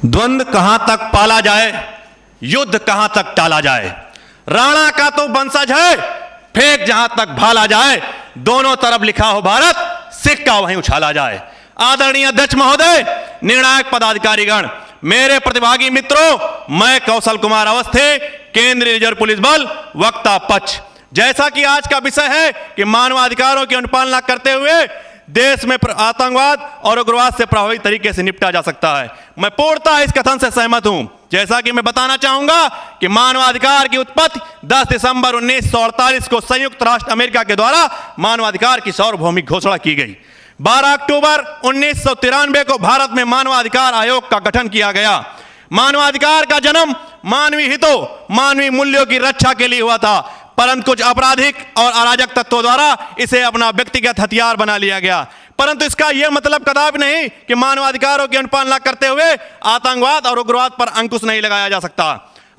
द्वंद्व कहां तक पाला जाए, युद्ध कहां तक टाला जाए। राणा का तो वंशज है, फेंक जहां तक भाला जाए। दोनों तरफ लिखा हो भारत, सिक्का वहीं उछाला जाए। आदरणीय अध्यक्ष महोदय, निर्णायक पदाधिकारीगण, मेरे प्रतिभागी मित्रों, मैं कौशल कुमार अवस्थी, केंद्रीय रिजर्व पुलिस बल, वक्ता पक्ष। जैसा कि आज का विषय है कि मानवाधिकारों की अनुपालना करते हुए देश में आतंकवाद और उग्रवाद से प्रभावी तरीके से निपटा जा सकता है, मैं पूर्णतः इस कथन से सहमत हूं। जैसा कि मैं बताना चाहूंगा कि मानवाधिकार की उत्पत्ति 10 दिसंबर 1948 को संयुक्त राष्ट्र अमेरिका के द्वारा मानवाधिकार की सार्वभौमिक घोषणा की गई। 12 अक्टूबर 1993 को भारत में मानवाधिकार आयोग का गठन किया गया। मानवाधिकार का जन्म मानवीय हितों, मानवीय मूल्यों की रक्षा के लिए हुआ था, परंतु कुछ आपराधिक और अराजक तत्वों द्वारा इसे अपना व्यक्तिगत हथियार बना लिया गया। परंतु इसका यह मतलब कदापि नहीं कि मानवाधिकारों की अनुपालना करते हुए आतंकवाद और उग्रवाद पर अंकुश नहीं लगाया जा सकता।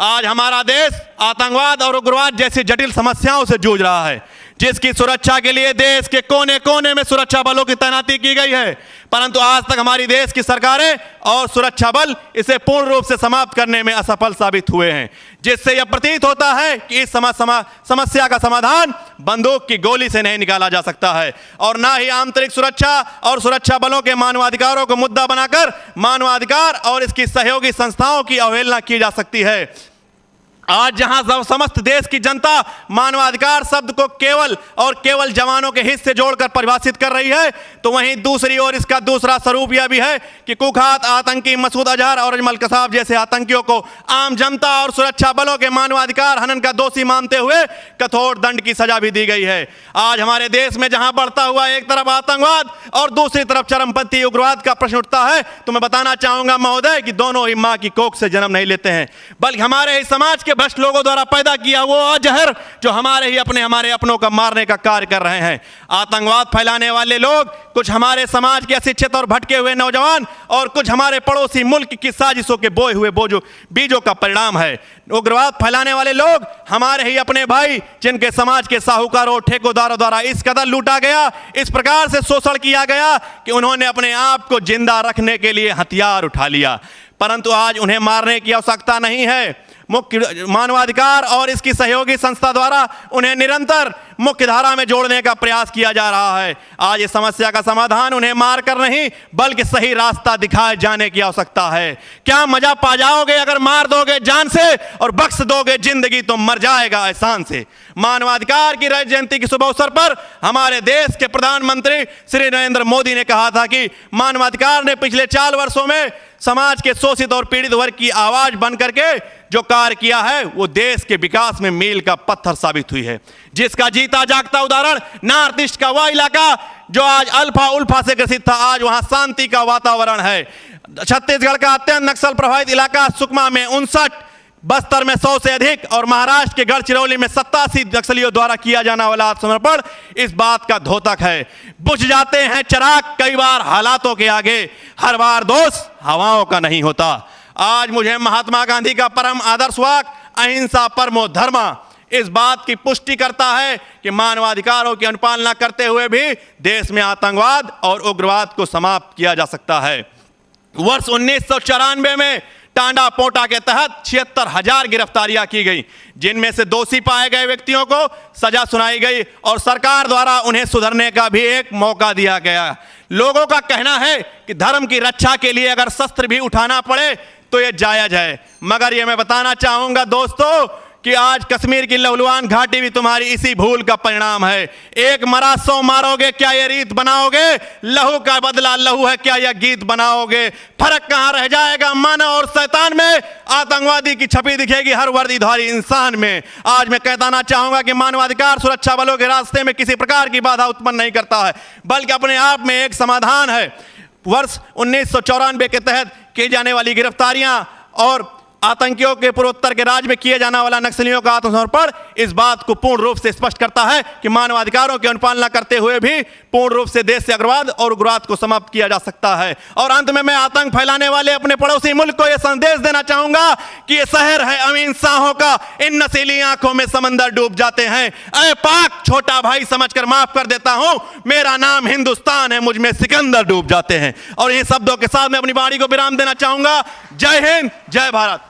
आज हमारा देश आतंकवाद और उग्रवाद जैसी जटिल समस्याओं से जूझ रहा है, जिसकी सुरक्षा के लिए देश के कोने कोने में सुरक्षा बलों की तैनाती की गई है, परंतु आज तक हमारी देश की सरकारें और सुरक्षा बल इसे पूर्ण रूप से समाप्त करने में असफल साबित हुए हैं, जिससे यह प्रतीत होता है कि इस समस्या का समाधान बंदूक की गोली से नहीं निकाला जा सकता है, और ना ही आंतरिक सुरक्षा और सुरक्षा बलों के मानवाधिकारों को मुद्दा बनाकर मानवाधिकार और इसकी सहयोगी संस्थाओं की अवहेलना की जा सकती है। आज जहां समस्त देश की जनता मानवाधिकार शब्द को केवल और केवल जवानों के हित से जोड़कर परिभाषित कर रही है, तो वहीं दूसरी ओर इसका दूसरा स्वरूप यह भी है कि कुख्यात आतंकी मसूद अजहर और अजमल कसाब जैसे आतंकियों को आम जनता और सुरक्षा बलों के मानवाधिकार हनन का दोषी मानते हुए कठोर दंड की सजा भी दी गई है। आज हमारे देश में जहां बढ़ता हुआ एक तरफ आतंकवाद और दूसरी तरफ चरमपंथी उग्रवाद का प्रश्न उठता है, तो मैं बताना चाहूंगा महोदय कि दोनों ही मां की कोख से जन्म नहीं लेते हैं, बल्कि हमारे ही समाज के भ्रष्ट लोगों द्वारा पैदा किया वो जहर जो हमारे अपनों का मारने का कार्य कर रहे हैं। आतंकवाद फैलाने वाले लोग कुछ हमारे समाज के अशिक्षित और भटके हुए नौजवान और कुछ हमारे पड़ोसी मुल्क की साजिशों के बोए हुए बीजों का परिणाम है। उग्रवाद फैलाने वाले लोग हमारे ही अपने भाई, जिनके समाज के साहूकारों ठेकेदारों द्वारा इस कदर लूटा गया, इस प्रकार से शोषण किया गया कि उन्होंने अपने आप को जिंदा रखने के लिए हथियार उठा लिया। परंतु आज उन्हें मारने की आवश्यकता नहीं है। मुख्य मानवाधिकार और इसकी सहयोगी संस्था द्वारा उन्हें निरंतर मुख्य धारा में जोड़ने का प्रयास किया जा रहा है। आज इस समस्या का समाधान उन्हें मार कर नहीं, बल्कि सही रास्ता दिखाए जाने की आवश्यकता है। क्या मजा पा जाओगे अगर मार दोगे जान से और बख्श दोगे जिंदगी तो मर जाएगा एहसान से। मानवाधिकार की रजत जयंती के शुभ अवसर पर हमारे देश के प्रधानमंत्री श्री नरेंद्र मोदी ने कहा था कि मानवाधिकार ने पिछले 4 वर्षों में समाज के शोषित और पीड़ित वर्ग की आवाज बन करके जो कार्य किया है वो देश के विकास में मील का पत्थर साबित हुई है, जिसका जीता जागता उदाहरण नॉर्थ ईस्ट का वह इलाका जो आज अल्फा उल्फा से ग्रसित था, आज वहां शांति का वातावरण है। छत्तीसगढ़ का अत्यंत नक्सल प्रभावित इलाका सुकमा में 59, बस्तर में 100 से अधिक और महाराष्ट्र के गढ़चिरौली में 87 नक्सलियों द्वारा किया जाने वाला आत्मसमर्पण इस बात का द्योतक है। बुझ जाते हैं चिराग कई बार हालातों के आगे, हर बार दोष हवाओं का नहीं होता। आज मुझे महात्मा गांधी का परम आदर्श वाक्य अहिंसा परमो धर्मा इस बात की पुष्टि करता है कि मानवाधिकारों की अनुपालना करते हुए भी देश में आतंकवाद और उग्रवाद को समाप्त किया जा सकता है। वर्ष 1994 में टांडा पोटा के तहत 76,000 गिरफ्तारियां की गई, जिनमें से दोषी पाए गए व्यक्तियों को सजा सुनाई गई और सरकार द्वारा उन्हें सुधरने का भी एक मौका दिया गया। लोगों का कहना है कि धर्म की रक्षा के लिए अगर शस्त्र भी उठाना पड़े तो यह जायज है, मगर यह मैं बताना चाहूंगा दोस्तों कि आज कश्मीर की लहलुहान घाटी भी तुम्हारी इसी भूल का परिणाम है। एक मरा 100 मारोगे, क्या यह रीत बनाओगे? लहू का बदला लहू है, क्या यह गीत बनाओगे? फर्क कहां रह जाएगा मानव और शैतान में? आतंकवादी की छवि दिखेगी हर वर्दीधारी इंसान में। आज मैं कहना चाहूंगा कि मानवाधिकार सुरक्षा बलों के रास्ते में किसी प्रकार की बाधा उत्पन्न नहीं करता है, बल्कि अपने आप में एक समाधान है। वर्ष 1994 के तहत की जाने वाली गिरफ्तारियां और आतंकियों के पूर्वोत्तर के राज्य में किए जाने वाला नक्सलियों का आत्मसमर्पण इस बात को पूर्ण रूप से स्पष्ट करता है कि मानवाधिकारों की अनुपालना करते हुए भी पूर्ण रूप से देश से अग्रवाद और उग्रवाद को समाप्त किया जा सकता है। और अंत में मैं आतंक फैलाने वाले अपने पड़ोसी मुल्क को यह संदेश देना चाहूंगा कि यह शहर है अमीन शाहों का, इन नशीली आंखों में समंदर डूब जाते हैं। ऐ पाक छोटा भाई समझकर माफ कर देता हूं, मेरा नाम हिंदुस्तान है, मुझ में सिकंदर डूब जाते हैं। और इन शब्दों के साथ मैं अपनी वाणी को विराम देना चाहूंगा। जय हिंद, जय भारत।